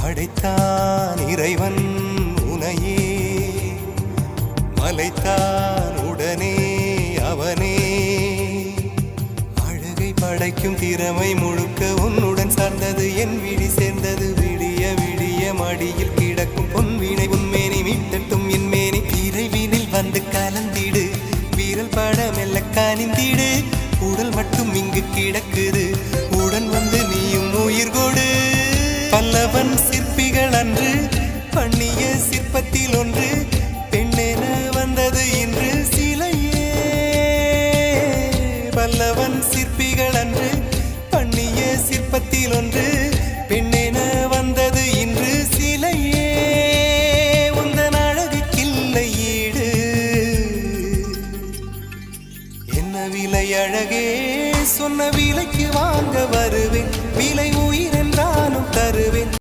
படைத்தான் இறைவன் உனையே மலைத்தான் உடனே அவனே அழகை படைக்கும் திறமை முழுக்க உன்னுடன் சார்ந்தது என் விழி சேர்ந்தது விடிய விடிய மடியில் கிடக்கும் பொன்வினை உன்மேனி மீட்டட்டும் என் மேனி இறைவினில் வந்து கலந்திடு வீரல் பட மெல்ல காணிந்திடு உடல் மட்டும் இங்கு கிடக்குது உடன் வந்து நீயும் உயிர் கொடு பல்லவன் சிற்பிகள் அன்று பண்ணிய சிற்பத்தில் ஒன்று பெண்ணென வந்தது இன்று